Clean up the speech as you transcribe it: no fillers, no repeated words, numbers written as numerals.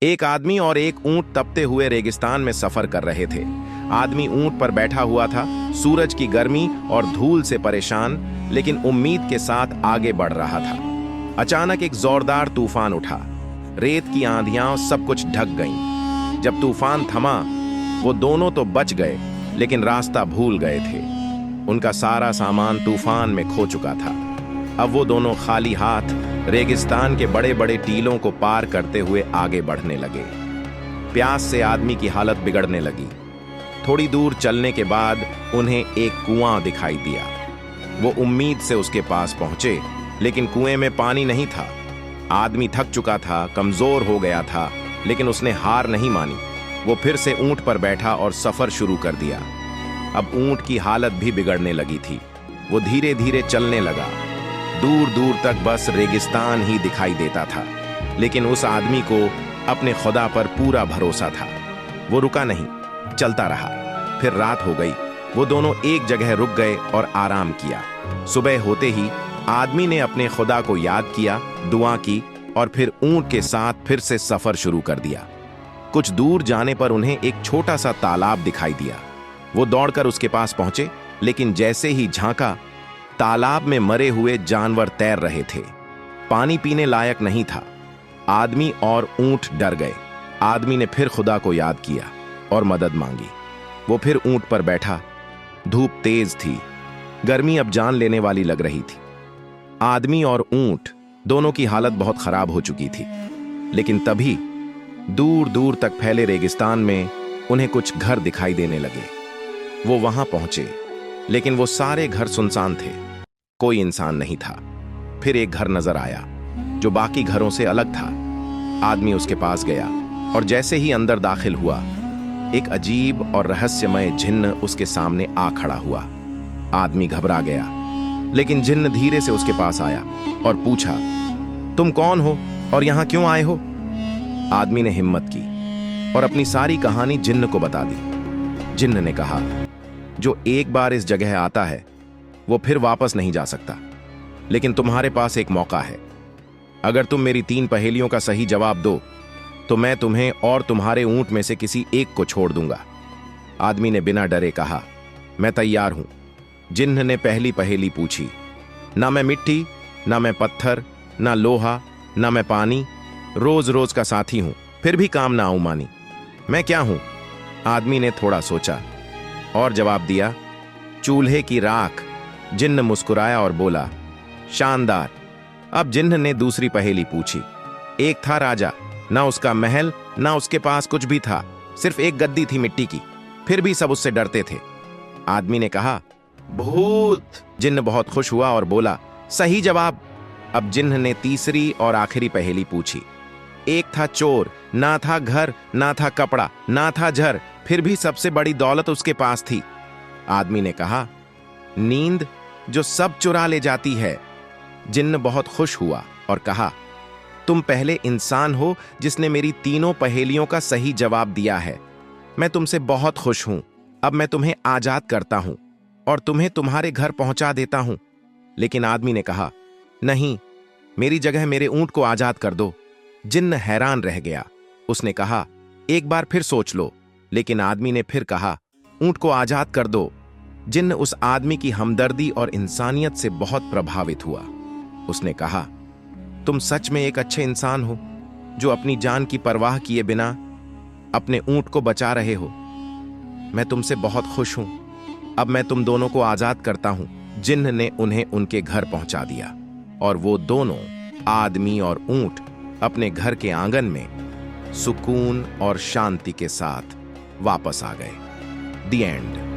एक आदमी और एक ऊंट तपते हुए रेगिस्तान में सफर कर रहे थे। आदमी ऊंट पर बैठा हुआ था, सूरज की गर्मी और धूल से परेशान, लेकिन उम्मीद के साथ आगे बढ़ रहा था। अचानक एक जोरदार तूफान उठा। रेत की आंधियां सब कुछ ढक गईं। जब तूफान थमा, वो दोनों तो बच गए, लेकिन रास्ता भूल गए थे। उनका सारा सामान तूफान में खो चुका था। अब वो दोनों खाली हाथ रेगिस्तान के बड़े बड़े टीलों को पार करते हुए आगे बढ़ने लगे। प्यास से आदमी की हालत बिगड़ने लगी। थोड़ी दूर चलने के बाद उन्हें एक कुआं दिखाई दिया। वो उम्मीद से उसके पास पहुंचे, लेकिन कुएं में पानी नहीं था। आदमी थक चुका था, कमजोर हो गया था, लेकिन उसने हार नहीं मानी। वो फिर से ऊंट पर बैठा और सफर शुरू कर दिया। अब ऊंट की हालत भी बिगड़ने लगी थी। वो धीरे धीरे चलने लगा। दूर दूर तक बस रेगिस्तान ही दिखाई देता था, लेकिन उस आदमी को अपने खुदा पर पूरा भरोसा था। वो रुका नहीं, चलता रहा। फिर रात हो गई। वो दोनों एक जगह रुक गए और आराम किया। सुबह होते ही आदमी ने अपने खुदा को याद किया, दुआ की और फिर ऊंट के साथ फिर से सफर शुरू कर दिया। कुछ दूर जाने पर उन्हें एक छोटा सा तालाब दिखाई दिया। वो दौड़कर उसके पास पहुंचे, लेकिन जैसे ही झांका, तालाब में मरे हुए जानवर तैर रहे थे। पानी पीने लायक नहीं था। आदमी और ऊंट डर गए। आदमी ने फिर खुदा को याद किया और मदद मांगी। वो फिर ऊंट पर बैठा। धूप तेज थी, गर्मी अब जान लेने वाली लग रही थी। आदमी और ऊंट दोनों की हालत बहुत खराब हो चुकी थी। लेकिन तभी दूर दूर तक फैले रेगिस्तान में उन्हें कुछ घर दिखाई देने लगे। वो वहां पहुंचे, लेकिन वो सारे घर सुनसान थे। कोई इंसान नहीं था। फिर एक घर नजर आया जो बाकी घरों से अलग था। आदमी उसके पास गया और जैसे ही अंदर दाखिल हुआ, एक अजीब और रहस्यमय जिन्न उसके सामने आ खड़ा हुआ। आदमी घबरा गया, लेकिन जिन्न धीरे से उसके पास आया और पूछा, तुम कौन हो और यहां क्यों आए हो? आदमी ने हिम्मत की और अपनी सारी कहानी जिन्न को बता दी। जिन्न ने कहा, जो एक बार इस जगह आता है वो फिर वापस नहीं जा सकता, लेकिन तुम्हारे पास एक मौका है। अगर तुम मेरी 3 पहेलियों का सही जवाब दो तो मैं तुम्हें और तुम्हारे ऊंट में से किसी एक को छोड़ दूंगा। आदमी ने बिना डरे कहा, मैं तैयार हूं। जिन्न ने पहली पहेली पूछी, ना मैं मिट्टी, ना मैं पत्थर, ना लोहा, ना मैं पानी, रोज रोज का साथी हूं, फिर भी काम ना आऊं मानी। मैं क्या हूं? आदमी ने थोड़ा सोचा और जवाब दिया, चूल्हे की राख। जिन्न मुस्कुराया और बोला, शानदार। अब जिन्न ने दूसरी पहेली पूछी। एक था राजा, ना उसका महल, ना उसके पास कुछ भी था, सिर्फ एक गद्दी थी मिट्टी की, फिर भी सब उससे डरते थे। आदमी ने कहा, भूत। जिन्न बहुत खुश हुआ और बोला, सही जवाब। अब जिन्न ने तीसरी और आखिरी पहेली पूछी। एक था चोर, ना था घर, ना था कपड़ा, ना था झर, फिर भी सबसे बड़ी दौलत उसके पास थी। आदमी ने कहा, नींद, जो सब चुरा ले जाती है। जिन्न बहुत खुश हुआ और कहा, तुम पहले इंसान हो जिसने मेरी 3 पहेलियों का सही जवाब दिया है। मैं तुमसे बहुत खुश हूं। अब मैं तुम्हें आजाद करता हूं और तुम्हें तुम्हारे घर पहुंचा देता हूं। लेकिन आदमी ने कहा, नहीं, मेरी जगह मेरे ऊंट को आजाद कर दो। जिन्न हैरान रह गया। उसने कहा, एक बार फिर सोच लो। लेकिन आदमी ने फिर कहा, ऊंट को आजाद कर दो। जिन्न उस आदमी की हमदर्दी और इंसानियत से बहुत प्रभावित हुआ। उसने कहा, तुम सच में एक अच्छे इंसान हो जो अपनी जान की परवाह किए बिना अपने ऊंट को बचा रहे हो। मैं तुमसे बहुत खुश हूं। अब मैं तुम दोनों को आजाद करता हूं। जिन्न ने उन्हें उनके घर पहुंचा दिया और वो दोनों, आदमी और ऊंट, अपने घर के आंगन में सुकून और शांति के साथ वापस आ गए। The end.